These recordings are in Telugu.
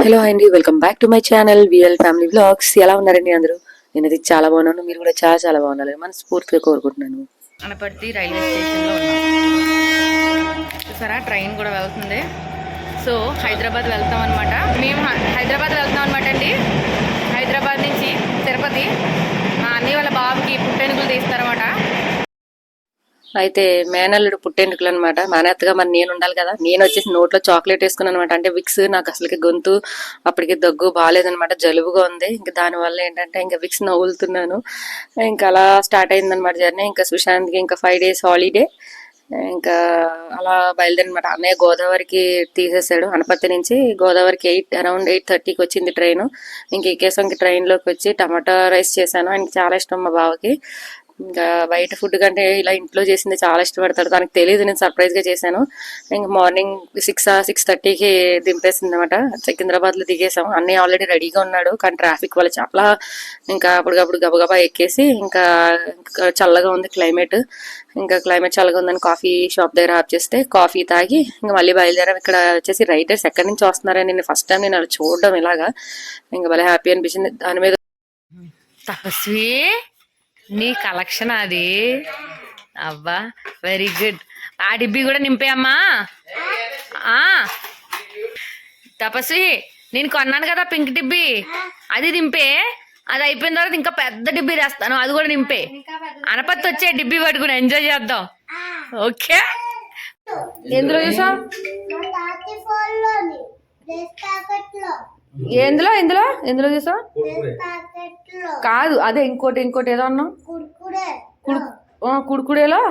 హలో అండి, welcome back to my channel VL family vlogs. ఎలా ఉన్నారండి అందరూ? నేనైతే చాలా బాగున్నాను, మీరు కూడా చాలా చాలా బాగున్నారు మనస్ఫూర్తిగా కోరుకుంటున్నాను. అనపర్తి రైల్వే స్టేషన్లో ఉన్నాం. చూసారా, ట్రైన్ కూడా వెళ్తుంది. సో హైదరాబాద్ వెళ్తాం అనమాట. మేము హైదరాబాద్ వెళ్తాం అనమాట అండి. హైదరాబాద్ నుంచి తిరుపతి మా అన్నయ్య వాళ్ళ బాబుకి పుట్టెనుగులు తీస్తారన్నమాట. అయితే మేనల్లుడు పుట్టేందుకులు అనమాట. మేనత్తగా మరి నేను ఉండాలి కదా. నేను వచ్చేసి నోట్లో చాక్లెట్ వేసుకున్నాను అనమాట. అంటే విక్స్ నాకు అసలుకి గొంతు అప్పటికి దగ్గు బాగాలేదనమాట, జలుబుగా ఉంది. ఇంకా దానివల్ల ఏంటంటే ఇంకా విక్స్ నవ్వులుతున్నాను. ఇంకా అలా స్టార్ట్ అయిందనమాట జర్నీ. ఇంకా సుశాంత్కి ఇంకా 5 days హాలిడే. ఇంకా అలా బయలుదేరనమాట. అన్నయ్య గోదావరికి తీసేసాడు. అనపర్తి నుంచి గోదావరికి అరౌండ్ 8:30కి వచ్చింది ట్రైన్. ఇంక ఎక్కేసాం. ట్రైన్లోకి వచ్చి టమాటా రైస్ చేశాను. ఆయనకి చాలా ఇష్టం మా బావకి. ఇంకా బయట ఫుడ్ కంటే ఇలా ఇంట్లో చేసింది చాలా ఇష్టపడతాడు. తనకు తెలియదు, నేను సర్ప్రైజ్ గా చేశాను. ఇంకా మార్నింగ్ 6:30కి దింపేసింది అనమాట. సికింద్రాబాద్ లో దిగేసాం. అన్నయ్య ఆల్రెడీ రెడీగా ఉన్నాడు, కానీ ట్రాఫిక్ వల్ల చాలా ఇంకా అప్పటికప్పుడు గబగబా ఎక్కేసి ఇంకా చల్లగా ఉంది క్లైమేట్. ఇంకా క్లైమేట్ చల్లగా ఉందని కాఫీ షాప్ దగ్గర ఆప్ చేస్తే కాఫీ తాగి ఇంకా మళ్ళీ బయలుదేరాం. ఇక్కడ వచ్చేసి రైడర్స్ ఎక్కడి నుంచి వస్తున్నారని నేను ఫస్ట్ టైం నేను అలా చూడడం ఇలాగా ఇంకా భలే హ్యాపీ అనిపించింది. దాని మీద తపస్వి, నీ కలెక్షన్ అది. అబ్బా, వెరీ గుడ్. ఆ డిబ్బి కూడా నింపేయమ్మా. తపస్వి, నేను కొన్నాను కదా పింక్ డిబ్బి, అది నింపే. అది అయిపోయిన తర్వాత ఇంకా పెద్ద డిబ్బి తెస్తాను, అది కూడా నింపే. అనపత్తి వచ్చే డిబ్బి పట్టుకుని ఎంజాయ్ చేద్దాం. ఓకే. ఎందులో చూసావు? ఎందులో ఎందులో ఎందులో చూసావు? కాదు, అదే ఇంకోటి ఏదో అన్నావు. కుడుకుడేలో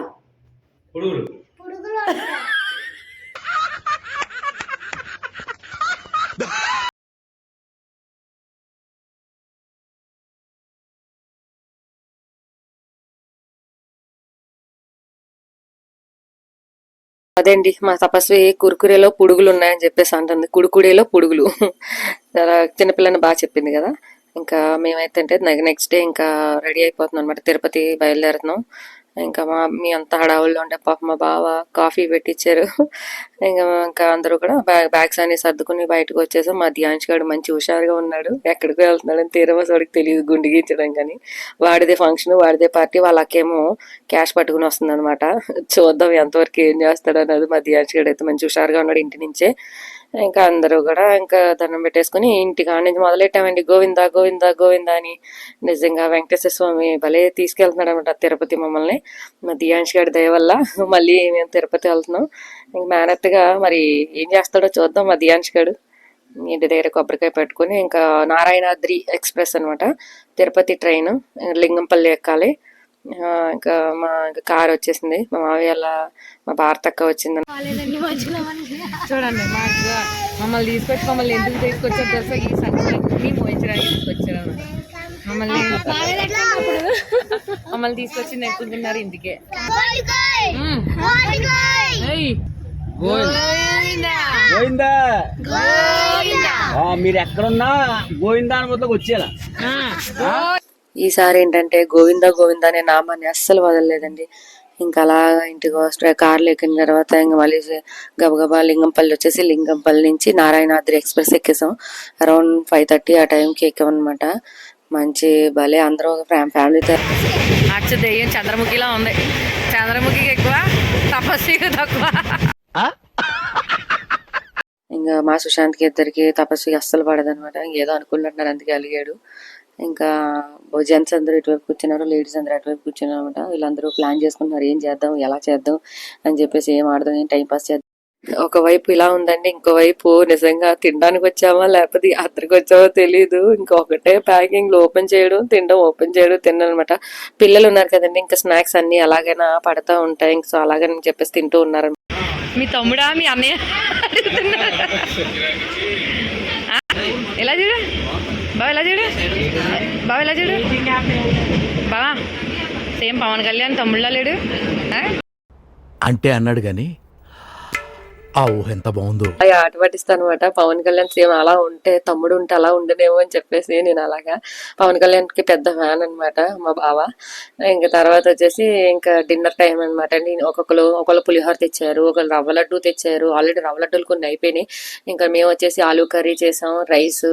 అదేండి మా తపస్వి కురుకురేలో పుడుగులు ఉన్నాయని చెప్పేసి అంటుంది. కుడుకుడేలో పుడుగులు. చాలా చిన్నపిల్లని బాగా చెప్పింది కదా. ఇంకా మేమైతే అంటే నెక్స్ట్ డే ఇంకా రెడీ అయిపోతున్నాం అనమాట. తిరుపతి బయలుదేరుతున్నాం. ఇంకా మీ అంతా హడావుల్లో ఉంటే పాప మా బావ కాఫీ పెట్టించారు. ఇంకా అందరూ కూడా బ్యాగ్స్ అన్ని సర్దుకుని బయటకు వచ్చేసాం. మా ధ్యాన్స్ గారు మంచి హుషారుగా ఉన్నాడు. ఎక్కడికి వెళ్తున్నాడు అని తీరవాసోడికి తెలియదు, గుండు గీయించడం. కానీ వాడిదే ఫంక్షన్, వాడిదే పార్టీ. వాళ్ళకేమో క్యాష్ పట్టుకుని వస్తుంది అనమాట. చూద్దాం ఎంతవరకు ఏం చేస్తాడు అన్నది. మా ధ్యాన్స్ గారు అయితే మంచి హుషారుగా ఉన్నాడు ఇంటి నుంచే. ఇంకా అందరూ కూడా ఇంకా దండం పెట్టేసుకుని ఇంటికి ఆడ నుంచి మొదలెట్టామండి. గోవిందా గోవిందా గోవిందా అని. నిజంగా వెంకటేశ్వర స్వామి భలే తీసుకెళ్తున్నాడు అనమాట తిరుపతి మమ్మల్ని. మా దియాంష్ గారి దయ వల్ల మళ్ళీ మేము తిరుపతి వెళ్తున్నాం. ఇంక మేనత్తగా మరి ఏం చేస్తాడో చూద్దాం మా దియాంష్ గారు. ఇంటి దగ్గర కొబ్బరికాయ పెట్టుకుని ఇంకా నారాయణాద్రి ఎక్స్ప్రెస్ అనమాట తిరుపతి ట్రైన్. లింగంపల్లి ఎక్కాలి. ఇంకా కార్ వచ్చేసింది. మా మావయ్య మా భారతక్క వచ్చింది. చూడండి, మమ్మల్ని తీసుకొచ్చి మమ్మల్ని ఎందుకు తీసుకొచ్చారు తెలుసా? ఈ సంక్రాంతిని మోయించడానికి తీసుకొచ్చారు. మమ్మల్ని తీసుకొచ్చి నెక్కుతున్నారు ఇంటికే. మీరు ఎక్కడున్నా గోవిందా అని మొదలకు వచ్చేలా. ఈసారి ఏంటంటే గోవిందా గోవిందా అనే నామాన్ని అస్సలు వదలలేదండి. ఇంకా అలా ఇంటికి వస్తే కార్లు ఎక్కిన తర్వాత ఇంకా మళ్ళీ గబగబా లింగంపల్లి వచ్చేసి లింగంపల్లి నుంచి నారాయణాద్రి ఎక్స్ప్రెస్ ఎక్కేసాం. అరౌండ్ 5:30 ఆ టైంకి ఎక్కామన్నమాట. మంచి భలే అందరూ ఫ్యామిలీతో. దెయ్యం చంద్రముఖిలా ఉంది. చంద్రముఖికి ఎక్కువ, తపస్వికి తక్కువ. ఇంకా మా సుశాంత్కి ఇద్దరికి తపస్వికి అస్సలు పడదనమాట. ఇంకేదో అనుకున్నట్టున్నారు, అందుకే అలిగాడు. ఇంకా జెంట్స్ అందరూ ఇటువైపు కూర్చున్నారు, లేడీస్ అందరూ అటువైపు కూర్చున్నారు అనమాట. వీళ్ళందరూ ప్లాన్ చేసుకుంటున్నారు ఏం చేద్దాం, ఎలా చేద్దాం అని చెప్పేసి. ఏం ఆడదాం, ఏం టైం పాస్ చేద్దాం. ఒకవైపు ఇలా ఉందండి, ఇంకోవైపు నిజంగా తినడానికి వచ్చామా లేకపోతే యాత్రకు వచ్చామో తెలీదు. ఇంకొకటే ప్యాకింగ్ ఓపెన్ చేయడం తినడం, ఓపెన్ చేయడం తినడం అనమాట. పిల్లలు ఉన్నారు కదండి, ఇంకా స్నాక్స్ అన్ని అలాగైనా పడతా ఉంటాయి. ఇంకా సో అలాగని చెప్పేసి తింటూ ఉన్నారు. మీ తమ్ముడా మీ అన్నయ్య ఎలా చూడు బావ, ఎలా చూడు బావ, ఎలా చూడు బావా. సేమ్ పవన్ కళ్యాణ్ తమ్ముళ్ళ లేడు అంటే అన్నాడు గాని ఆ ఊహ ఎంత బాగుందో. ఆట పట్టిస్తాను అనమాట. పవన్ కళ్యాణ్ సేమ్ అలా ఉంటే తమ్ముడు ఉంటే అలా ఉండనేమో అని చెప్పేసి నేను అలాగా పవన్ కళ్యాణ్కి పెద్ద ఫ్యాన్ అనమాట మా బావ. ఇంకా తర్వాత వచ్చేసి ఇంకా డిన్నర్ టైం అనమాట. నేను ఒకళ్ళు పులిహోర తెచ్చారు, ఒకళ్ళు రవ్వ లడ్డు తెచ్చారు. ఆల్రెడీ రవ్వ లడ్డూలు కొన్ని అయిపోయినాయి. ఇంకా మేము వచ్చేసి ఆలూ కర్రీ చేసాం, రైస్,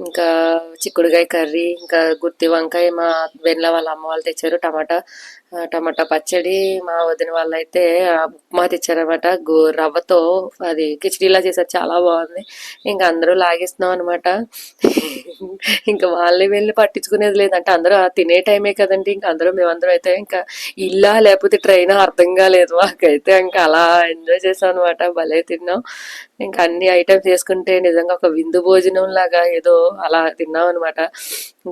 ఇంకా చిక్కుడుకాయ కర్రీ, ఇంకా గుత్తి వంకాయ మా వెన్నెల వాళ్ళ అమ్మ వాళ్ళు తెచ్చారు, టమాటా పచ్చడి, మా వదిన వాళ్ళు అయితే ఉప్మా తెచ్చారనమాట. రవ్వతో అది కిచడీలా చేశారు, చాలా బాగుంది. ఇంకా అందరూ లాగేస్తున్నాం అనమాట. ఇంకా వాళ్ళని వెళ్ళి పట్టించుకునేది లేదంటే అందరూ తినే టైమే కదండి. ఇంకా మేమందరం అయితే ఇంకా ఇల్లా లేకపోతే ట్రైన్ అర్థం కాలేదు మాకైతే. ఇంకా అలా ఎంజాయ్ చేసాం అనమాట. భలే తిన్నాం. ఇంకా అన్ని ఐటమ్స్ చేసుకుంటే నిజంగా ఒక విందు భోజనం లాగా ఏదో అలా తిన్నాం అనమాట.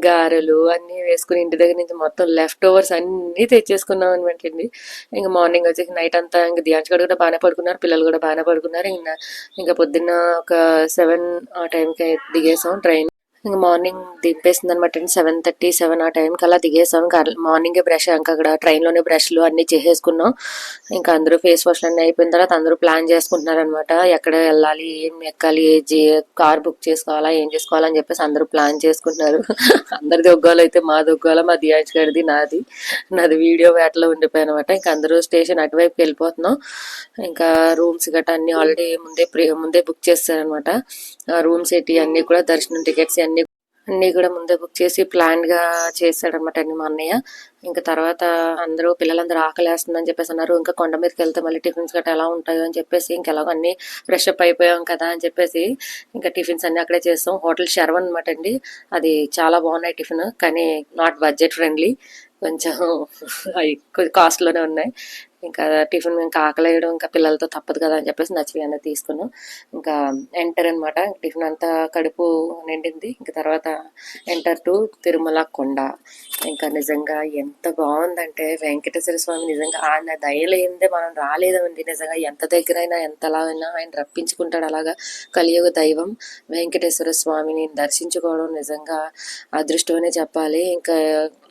గారెలు అన్ని వేసుకుని ఇంటి దగ్గర నుంచి మొత్తం లెఫ్ట్ ఓవర్స్ అన్ని తెచ్చేసుకున్నాం అనమాట అండి. ఇంకా మార్నింగ్ వచ్చేసి నైట్ అంతా ఇంకా ధ్యాన్స్ కూడా బాగానే పడుకున్నారు, పిల్లలు కూడా బాగానే పడుకున్నారు. ఇంకా పొద్దున్న ఒక 7 ఆ టైంకి దిగేసాం ట్రైన్. ఇంకా మార్నింగ్ దింపేసింది అనమాట అండి. 7:30, 7 ఆ టైంకి అలా దిగేసాం. ఇంకా మార్నింగే బ్రష్ ఇంకా అక్కడ ట్రైన్లోనే బ్రష్లు అన్ని చేసేసుకున్నాం. ఇంకా అందరూ ఫేస్ వాష్లు అన్నీ అయిపోయిన తర్వాత అందరూ ప్లాన్ చేసుకుంటున్నారు అనమాట. ఎక్కడ వెళ్ళాలి, ఏం ఎక్కాలి, కార్ బుక్ చేసుకోవాలా, ఏం చేసుకోవాలని చెప్పేసి అందరూ ప్లాన్ చేసుకుంటున్నారు. అందరిది ఒగ్గోలు అయితే మాది ఒగ్గోల, మా దియాజ్ గడిది నాది వీడియో వేటలో ఉండిపోయి అనమాట. ఇంకా అందరూ స్టేషన్ అటువైపుకి వెళ్ళిపోతున్నాం. ఇంకా రూమ్స్ గట్రా అన్ని ఆల్రెడీ ముందే బుక్ చేస్తారనమాట. రూమ్స్ ఏంటి అన్ని కూడా, దర్శనం టికెట్స్ అన్ని కూడా ముందే బుక్ చేసి ప్లాన్ గా చేశాడనమాట అండి మా అన్నయ్య. ఇంకా తర్వాత పిల్లలందరూ ఆకలేస్తుందని చెప్పేసి అన్నారు. ఇంకా కొండ మీదకి వెళ్తే మళ్ళీ టిఫిన్స్ గట్రా ఎలా ఉంటాయో అని చెప్పేసి ఇంకెలాగో అన్ని ఫ్రెష్ అప్ అయిపోయాం కదా అని చెప్పేసి ఇంకా టిఫిన్స్ అన్ని అక్కడే చేస్తాం. హోటల్ శర్వన్ అనమాట అండి. అది చాలా బాగున్నాయి టిఫిన్, కానీ నాట్ బడ్జెట్ ఫ్రెండ్లీ, కొంచెం కాస్ట్ లోనే ఉన్నాయి. ఇంకా టిఫిన్ ఇంకా ఆకలేయడం ఇంకా పిల్లలతో తప్పదు కదా అని చెప్పేసి నచ్చివి అన్నీ తీసుకున్నాం. ఇంకా ఎంటర్ అనమాట. టిఫిన్ అంతా కడుపు నిండింది. ఇంకా తర్వాత ఎంటర్ టు తిరుమల కొండ. ఇంకా నిజంగా ఎంత బాగుందంటే వెంకటేశ్వర స్వామి నిజంగా ఆయన దయలేందే మనం రాలేదండి. నిజంగా ఎంత దగ్గరైనా ఎంతలా అయినా ఆయన రప్పించుకుంటాడు. అలాగా కలియుగ దైవం వెంకటేశ్వర స్వామిని దర్శించుకోవడం నిజంగా అదృష్టమనే చెప్పాలి. ఇంకా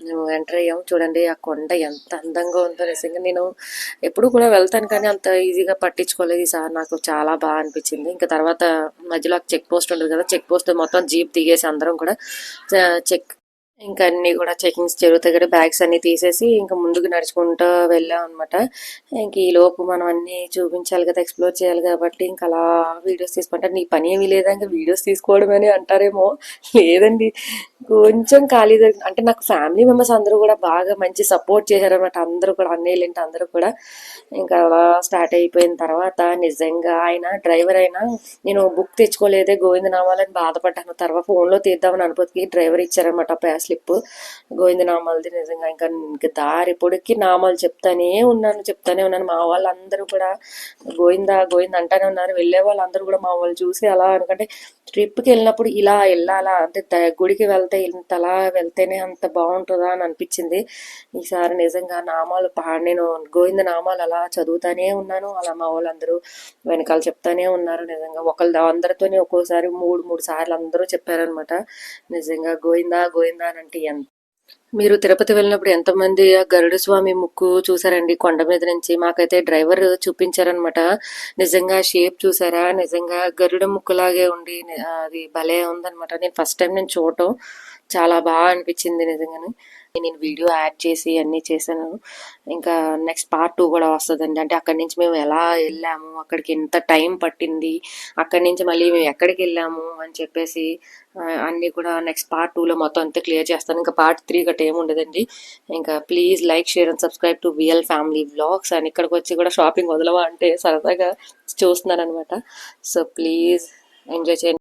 మేము ఎంటర్ అయ్యాం. చూడండి ఆ కొండ ఎంత అందంగా ఉందో. నిజంగా నేను ఎప్పుడు కూడా వెళ్తాను కానీ అంత ఈజీగా పట్టించుకోలేదు. ఈసారి నాకు చాలా బాగా అనిపించింది. ఇంకా తర్వాత మధ్యలో చెక్ పోస్ట్ ఉంటుంది కదా, చెక్ పోస్ట్ మొత్తం జీప్ దిగేసి అందరం కూడా చెక్ ఇంకా అన్ని కూడా చెకింగ్స్ జరుగుతాయి కదా, బ్యాగ్స్ అన్ని తీసేసి ఇంకా ముందుకు నడుచుకుంటూ వెళ్ళాం అనమాట. ఇంక ఈ లోపు మనం అన్ని చూపించాలి కదా, ఎక్స్ప్లోర్ చేయాలి కాబట్టి ఇంకా అలా వీడియోస్ తీసుకుంటారు. నీ పని ఏమీ లేదా ఇంకా వీడియోస్ తీసుకోవడం అని అంటారేమో, లేదండి కొంచెం ఖాళీ అంటే నాకు ఫ్యామిలీ మెంబర్స్ అందరూ కూడా బాగా మంచి సపోర్ట్ చేశారనమాట. అందరూ కూడా అన్నయ్యలు ఏంటి అందరూ కూడా. ఇంకా అలా స్టార్ట్ అయిపోయిన తర్వాత నిజంగా ఆయన డ్రైవర్ అయినా నేను బుక్ తెచ్చుకోలేదే గోవిందనామాలని బాధపడ్డాను. తర్వాత ఫోన్లో తీద్దామని అనుకోకి డ్రైవర్ ఇచ్చారనమాట స్లిప్ గోవిందనామాలది. నిజంగా ఇంకా దారి పొడికి నామాలు చెప్తానే ఉన్నాను. మా వాళ్ళందరూ కూడా గోవింద అంటానే ఉన్నారు. వెళ్ళే వాళ్ళందరూ కూడా మా వాళ్ళు చూసి అలా అనుకంటే ట్రిప్కి వెళ్ళినప్పుడు ఇలా వెళ్ళాలా అంటే గుడికి వెళ్తే ఇంతలా వెళ్తేనే అంత బాగుంటుందా అని అనిపించింది. ఈసారి నిజంగా నేను గోవింద నామాలు అలా చదువుతానే ఉన్నాను. అలా మా వాళ్ళందరూ వెనకాల చెప్తానే ఉన్నారు. నిజంగా అందరితోనే ఒక్కోసారి మూడు సార్లు అందరూ చెప్పారనమాట. నిజంగా గోవిందా అని అంటే మీరు తిరుపతి వెళ్ళినప్పుడు ఎంతమంది ఆ గరుడ స్వామి ముక్కు చూసారండి కొండ మీద నుంచి? మాకైతే డ్రైవర్ చూపించారనమాట. నిజంగా షేప్ చూసారా, నిజంగా గరుడ ముక్కులాగే ఉండి అది భలే ఉందనమాట. నేను ఫస్ట్ టైం చూడటం చాలా బాగా అనిపించింది నిజంగానే. నేను వీడియో యాడ్ చేసి అన్నీ చేశాను. ఇంకా నెక్స్ట్ పార్ట్ 2 కూడా వస్తుందండి. అంటే అక్కడి నుంచి మేము ఎలా వెళ్ళాము, అక్కడికి ఎంత టైం పట్టింది, అక్కడి నుంచి మళ్ళీ మేము ఎక్కడికి వెళ్ళాము అని చెప్పేసి అన్నీ కూడా నెక్స్ట్ పార్ట్ 2లో మొత్తం అంతా క్లియర్ చేస్తాను. ఇంకా పార్ట్ 3 గట్రా ఏమి ఉండదండి. ఇంకా please like, share and subscribe to VL family vlogs. అని ఇక్కడికి వచ్చి కూడా షాపింగ్ వదలవా అంటే సరదాగా చూస్తున్నాను అనమాట. సో ప్లీజ్ ఎంజాయ్ చేయండి.